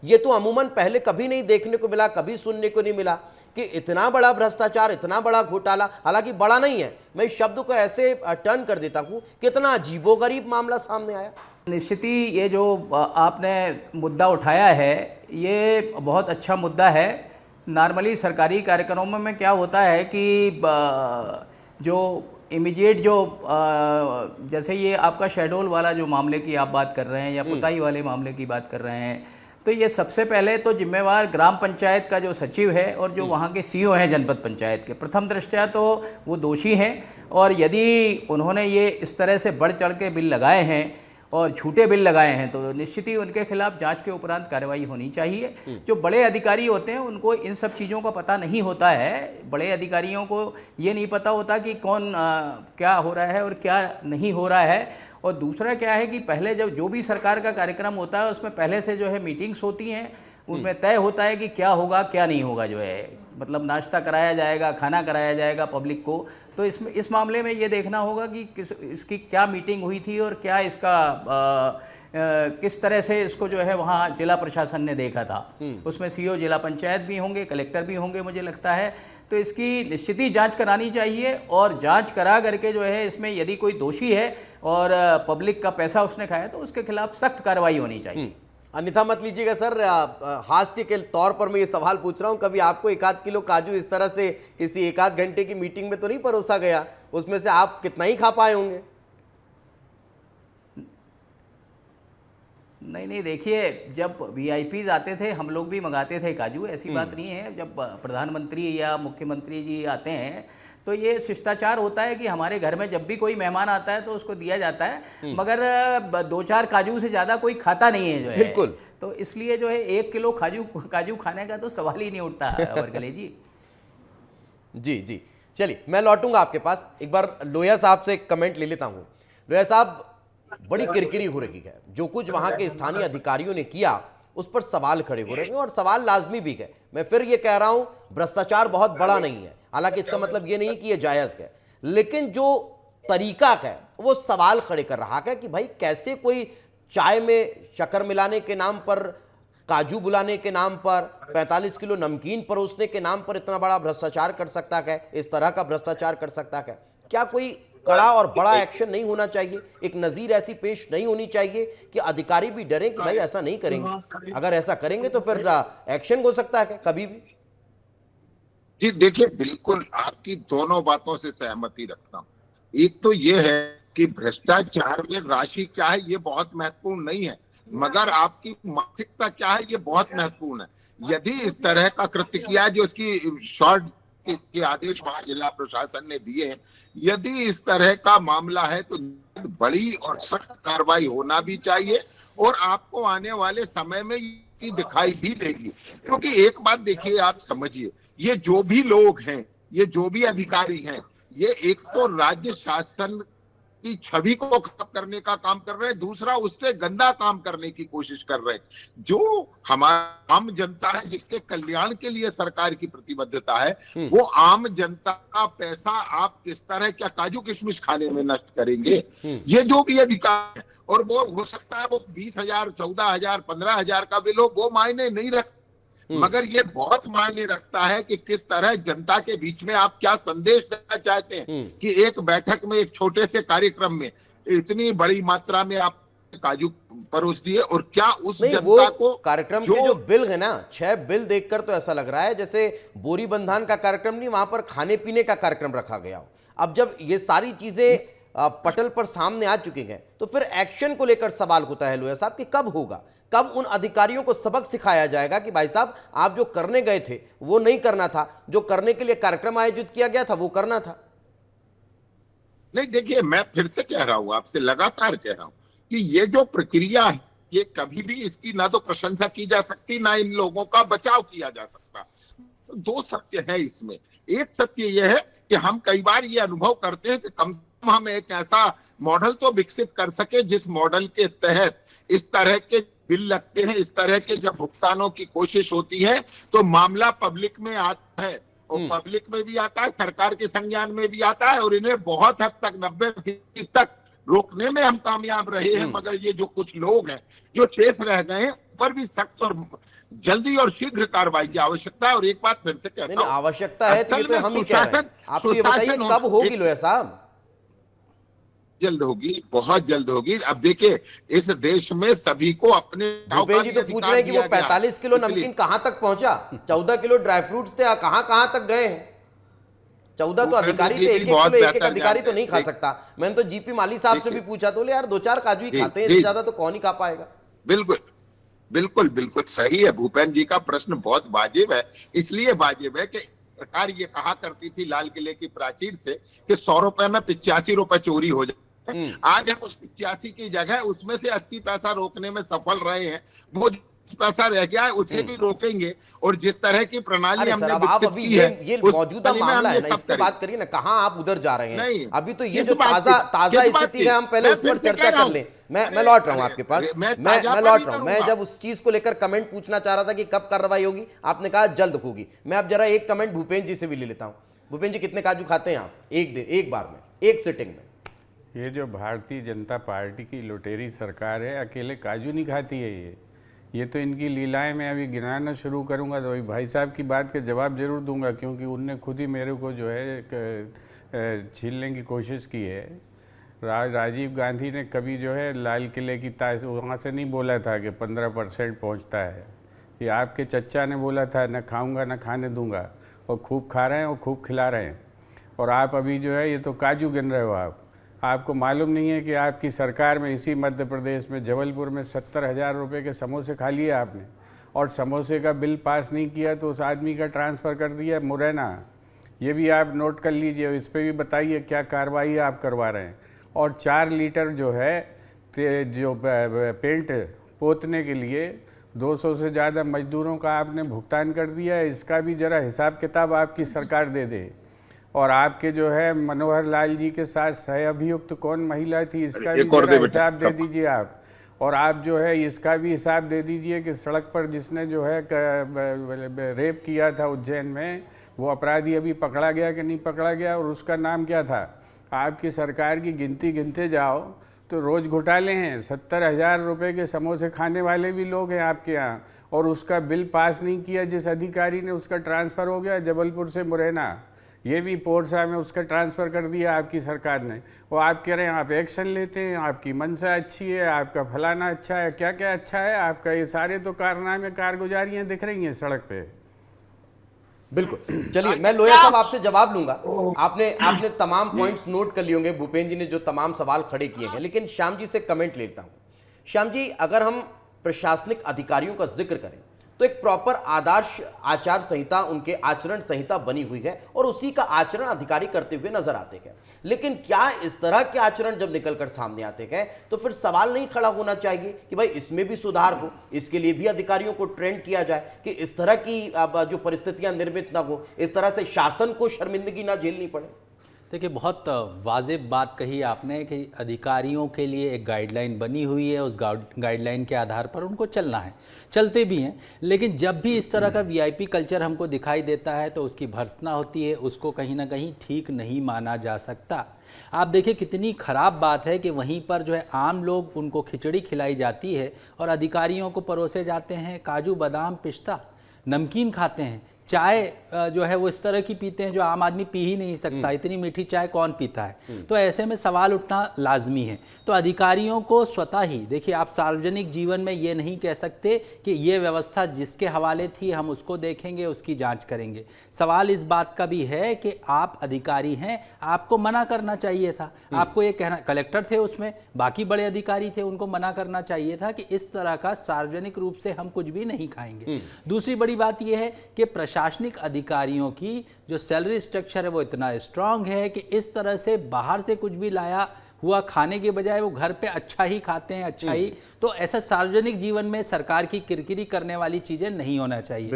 ये तो अमूमन पहले कभी नहीं देखने को मिला, कभी सुनने को नहीं मिला कि इतना बड़ा भ्रष्टाचार, इतना बड़ा घोटाला। हालांकि बड़ा नहीं है, मैं इस शब्द को ऐसे टर्न कर देता हूं, कितना अजीबोगरीब मामला सामने आया। निश्चित ही ये जो आपने मुद्दा उठाया है ये बहुत अच्छा मुद्दा है। नॉर्मली सरकारी कार्यक्रमों में क्या होता है कि जो इमीडिएट जो जैसे ये आपका शेड्यूल वाला जो मामले की आप बात कर रहे हैं या पुताई वाले मामले की बात कर रहे हैं, तो ये सबसे पहले तो जिम्मेवार ग्राम पंचायत का जो सचिव है और जो वहाँ के सीईओ हैं जनपद पंचायत के, प्रथम दृष्टया तो वो दोषी हैं। और यदि उन्होंने ये इस तरह से बढ़ चढ़ के बिल लगाए हैं और झूठे बिल लगाए हैं तो निश्चित ही उनके खिलाफ जांच के उपरांत कार्रवाई होनी चाहिए। जो बड़े अधिकारी होते हैं उनको इन सब चीज़ों का पता नहीं होता है। बड़े अधिकारियों को ये नहीं पता होता कि कौन क्या हो रहा है और क्या नहीं हो रहा है। और दूसरा क्या है कि पहले जब जो भी सरकार का कार्यक्रम होता है उसमें पहले से जो है मीटिंग्स होती हैं, उनमें तय होता है कि क्या होगा क्या नहीं होगा, जो है मतलब नाश्ता कराया जाएगा, खाना कराया जाएगा पब्लिक को। तो इसमें इस मामले में ये देखना होगा कि इसकी क्या मीटिंग हुई थी और क्या इसका किस तरह से इसको जो है वहाँ जिला प्रशासन ने देखा था। उसमें सीईओ जिला पंचायत भी होंगे, कलेक्टर भी होंगे मुझे लगता है। तो इसकी निश्चित ही जांच करानी चाहिए और जांच करा करके जो है इसमें यदि कोई दोषी है और पब्लिक का पैसा उसने खाया तो उसके खिलाफ सख्त कार्रवाई होनी चाहिए। अन्यथा मत लीजिएगा सर, हास्य के तौर पर मैं ये सवाल पूछ रहा हूं, कभी आपको 1-8 किलो काजू इस तरह से किसी 1-8 घंटे की मीटिंग में तो नहीं परोसा गया? उसमें से आप कितना ही खा पाए होंगे? नहीं, देखिए जब वीआईपीज आते थे हम लोग भी मंगाते थे काजू, ऐसी बात नहीं है। जब प्रधानमंत्री या मुख्यमंत्री जी आते हैं तो ये शिष्टाचार होता है कि हमारे घर में जब भी कोई मेहमान आता है तो उसको दिया जाता है, मगर 2-4 काजू से ज़्यादा कोई खाता नहीं है जो है। बिल्कुल। तो इसलिए जो है 1 किलो काजू खाने का तो सवाल ही नहीं उठता वर्गले जी। जी, चलिए मैं लौटूंगा आपके पास। एक बार लोहिया साहब से कमेंट ले लेता हूं। लोहिया साहब, बड़ी किरकिरी हो रही है, जो कुछ वहां के स्थानीय अधिकारियों ने किया उस पर सवाल खड़े हो रहे हैं और सवाल लाजमी भी है। मैं फिर ये कह रहा हूं, भ्रष्टाचार बहुत बड़ा नहीं है, हालांकि इसका मतलब ये नहीं कि ये जायज है, लेकिन जो तरीका है वो सवाल खड़े कर रहा है कि भाई कैसे कोई चाय में शक्कर मिलाने के नाम पर, काजू बुलाने के नाम पर, 45 किलो नमकीन परोसने के नाम पर इतना बड़ा भ्रष्टाचार कर सकता है, इस तरह का भ्रष्टाचार कर सकता है। क्या कोई कड़ा और बड़ा एक्शन नहीं होना चाहिए? एक नजीर ऐसी पेश नहीं होनी चाहिए कि अधिकारी भी डरें कि भाई ऐसा नहीं करेंगे, अगर ऐसा करेंगे तो फिर एक्शन हो सकता है कभी भी? जी देखिए, बिल्कुल आपकी दोनों बातों से सहमति रखता हूं। एक तो ये है कि भ्रष्टाचार में राशि क्या है ये बहुत महत्वपूर्ण नहीं है, मगर आपकी मानसिकता क्या है ये बहुत महत्वपूर्ण है। यदि इस तरह का कृत्य किया जो उसकी शॉर्ट के आदेश वहां जिला प्रशासन ने दिए हैं, यदि इस तरह का मामला है तो बड़ी और सख्त कार्रवाई होना भी चाहिए और आपको आने वाले समय में ये दिखाई भी देगी। क्योंकि एक बात देखिए, आप समझिए, ये जो भी लोग हैं, ये जो भी अधिकारी हैं, ये एक तो राज्य शासन की छवि को खराब करने का काम कर रहे हैं, दूसरा उससे गंदा काम करने की कोशिश कर रहे हैं। जो हमारा आम जनता है जिसके कल्याण के लिए सरकार की प्रतिबद्धता है, वो आम जनता का पैसा आप किस तरह क्या काजू किशमिश खाने में नष्ट करेंगे? ये जो भी अधिकार है, और वो हो सकता है वो 20,000, 14,000, 15,000 का बिल हो, वो मायने नहीं रखता, मगर ये बहुत मायने रखता है कि किस तरह जनता के बीच में आप क्या संदेश देना चाहते हैं कि एक बैठक में, एक छोटे से कार्यक्रम में इतनी बड़ी मात्रा में आप काजू परोस दिए, और क्या उस जनता को कार्यक्रम के जो बिल है ना, 6 बिल देखकर तो ऐसा लग रहा है जैसे बोरी बंधान का कार्यक्रम नहीं, वहां पर खाने पीने का कार्यक्रम रखा गया हो। अब जब ये सारी चीजें पटल पर सामने आ चुकी हैं तो फिर एक्शन को लेकर सवाल होता है लोहिया साहब कि कब होगा, कब उन अधिकारियों को सबक सिखाया जाएगा कि भाई साहब आप जो करने गए थे वो नहीं करना था, जो करने के लिए कार्यक्रम आयोजित किया गया था वो करना था? नहीं, देखिए मैं फिर से कह रहा हूं, आपसे लगातार कह रहा हूं कि ये जो प्रक्रिया है, ये कभी भी इसकी ना तो प्रशंसा की जा सकती, ना इन लोगों का बचाव किया जा सकता। दो सत्य है इसमें। एक सत्य यह है कि हम कई बार ये अनुभव करते हैं कि कम से कम हम एक ऐसा मॉडल तो विकसित कर सके जिस मॉडल के तहत इस तरह के बिल लगते हैं, इस तरह के जब भुगतानों की कोशिश होती है तो मामला पब्लिक में आता है, और पब्लिक में भी आता है, सरकार के संज्ञान में भी आता है, और इन्हें बहुत हद तक 90% तक रोकने में हम कामयाब रहे हैं। मगर ये जो कुछ लोग हैं जो शेष रह गए हैं, पर भी सख्त और जल्दी और शीघ्र कार्रवाई की आवश्यकता है। और एक बात फिर से कहता नहीं हूं, आवश्यकता है तो ये असल तो में हम ही कह रहे हैं। आप तो ये बताइए सुशासन कब होगी लोया साहब? जल्द होगी, बहुत जल्द होगी। अब देखिए, इस देश में सभी को अपने भूपेन जी तो पूछ रहे हैं कि वो 45 किलो इसलिए नमकीन कहां तक पहुंचा, 14 किलो ड्राई फ्रूट्स थे, कहां कहां तक गए हैं? 14 तो अधिकारी थे, एक एक किलो एक एक अधिकारी तो नहीं खा सकता। मैंने तो जीपी माली साहब से भी पूछा, तो बोले यार 2-4 काजू ही खाते हैं, इससे ज्यादा तो कौन ही खा पाएगा। बिल्कुल बिल्कुल बिल्कुल सही है। भूपेन जी का प्रश्न बहुत वाजिब है। इसलिए वाजिब है कि सरकार ये कहा करती थी लाल किले की प्राचीर से कि 100 रुपए में 85 रुपए चोरी हो जाए। आज हम उस 85 की जगह उसमें से 80 पैसा रोकने में सफल रहे हैं। वो पैसा रह गया है उसे भी रोकेंगे। और जिस तरह की प्रणाली हमने विकसित की है, ये मौजूदा मामला है ना, इस पे बात करिए ना, कहां आप उधर जा रहे हैं? अभी तो ये जो ताजा स्थिति है, हम पहले उस पर चर्चा कर लें। मैं लौट रहा हूं आपके पास, मैं लौट रहा हूं। मैं जब उस चीज को लेकर कमेंट पूछना चाह रहा था कि कब कार्रवाई होगी, आपने कहा जल्द होगी। मैं अब जरा एक कमेंट भूपेन जी से भी ले लेता हूं। भूपेन जी, कितने काजू खाते हैं आप एक दिन, एक बार में, एक सिटिंग में? ये जो भारतीय जनता पार्टी की लुटेरी सरकार है, अकेले काजू नहीं खाती है। ये तो इनकी लीलाएं मैं अभी गिनाना शुरू करूंगा तो भाई साहब की बात का जवाब जरूर दूंगा, क्योंकि उनने खुद ही मेरे को जो है छीनने की कोशिश की है। राजीव गांधी ने कभी जो है लाल किले की ताज वहाँ से नहीं बोला था कि 15% पहुँचता है। ये आपके चच्चा ने बोला था, न खाऊंगा न खाने दूंगा, और खूब खा रहे हैं और खूब खिला रहे हैं। और आप अभी जो है ये तो काजू गिन रहे हो। आपको मालूम नहीं है कि आपकी सरकार में, इसी मध्य प्रदेश में जबलपुर में 70,000 रुपये के समोसे खा लिए आपने, और समोसे का बिल पास नहीं किया तो उस आदमी का ट्रांसफ़र कर दिया मुरैना। ये भी आप नोट कर लीजिए, इस पर भी बताइए क्या कार्रवाई आप करवा रहे हैं। और 4 लीटर जो है जो पेंट पोतने के लिए 200 से ज़्यादा मजदूरों का आपने भुगतान कर दिया है। इसका भी ज़रा हिसाब किताब आपकी सरकार दे दे। और आपके जो है मनोहर लाल जी के साथ सह अभियुक्त कौन महिला थी, इसका भी हिसाब दे दीजिए आप। और आप जो है इसका भी हिसाब दे दीजिए कि सड़क पर जिसने जो है रेप किया था उज्जैन में, वो अपराधी अभी पकड़ा गया कि नहीं पकड़ा गया, और उसका नाम क्या था। आपकी सरकार की गिनती गिनते जाओ तो रोज़ घोटाले हैं। 70,000 रुपये के समोसे खाने वाले भी लोग हैं आपके यहाँ, और उसका बिल पास नहीं किया जिस अधिकारी ने, उसका ट्रांसफ़र हो गया जबलपुर से मुरैना। ये भी पोरसा में उसका ट्रांसफ़र कर दिया आपकी सरकार ने। वो आप कह रहे हैं आप एक्शन लेते हैं, आपकी मंशा अच्छी है, आपका फलाना अच्छा है, क्या क्या अच्छा है आपका। ये सारे तो कारनामे कारगुजारियाँ दिख रही हैं सड़क पे। बिल्कुल, चलिए मैं लोया साहब आपसे जवाब लूंगा। आपने तमाम पॉइंट्स नोट कर लिए होंगे, भूपेन जी ने जो तमाम सवाल खड़े किए हैं। लेकिन श्याम जी से कमेंट लेता हूं। श्याम जी, अगर हम प्रशासनिक अधिकारियों का जिक्र करें तो एक प्रॉपर आदर्श आचार संहिता, उनके आचरण संहिता बनी हुई है, और उसी का आचरण अधिकारी करते हुए नजर आते हैं। लेकिन क्या इस तरह के आचरण जब निकलकर सामने आते हैं तो फिर सवाल नहीं खड़ा होना चाहिए कि भाई इसमें भी सुधार हो, इसके लिए भी अधिकारियों को ट्रेंड किया जाए कि इस तरह की जो परिस्थितियां निर्मित ना हो, इस तरह से शासन को शर्मिंदगी ना झेलनी पड़े? देखिए, बहुत वाजिब बात कही आपने कि अधिकारियों के लिए एक गाइडलाइन बनी हुई है, उस गाइडलाइन के आधार पर उनको चलना है, चलते भी हैं। लेकिन जब भी इस तरह का वीआईपी कल्चर हमको दिखाई देता है तो उसकी भर्त्सना होती है, उसको कहीं ना कहीं ठीक नहीं माना जा सकता। आप देखिए कितनी ख़राब बात है कि वहीं पर जो है आम लोग, उनको खिचड़ी खिलाई जाती है और अधिकारियों को परोसे जाते हैं काजू बादाम पिस्ता, नमकीन खाते हैं, चाय जो है वो इस तरह की पीते हैं जो आम आदमी पी ही नहीं सकता। इतनी मीठी चाय कौन पीता है? तो ऐसे में सवाल उठना लाजमी है। तो अधिकारियों को स्वतः ही, देखिए आप सार्वजनिक जीवन में ये नहीं कह सकते कि ये व्यवस्था जिसके हवाले थी हम उसको देखेंगे, उसकी जांच करेंगे। सवाल इस बात का भी है कि आप अधिकारी हैं, आपको मना करना चाहिए था। आपको ये कहना, कलेक्टर थे उसमें, बाकी बड़े अधिकारी थे, उनको मना करना चाहिए था कि इस तरह का सार्वजनिक रूप से हम कुछ भी नहीं खाएंगे। दूसरी बड़ी बात यह है कि प्रशासनिक अधिकारियों की जो सैलरी स्ट्रक्चर है वो इतना स्ट्रांग है कि इस तरह से बाहर से कुछ भी लाया हुआ खाने के बजाय वो घर पे अच्छा ही खाते हैं, अच्छा ही। तो ऐसा सार्वजनिक जीवन में सरकार की किरकिरी करने वाली चीजें नहीं होना चाहिए।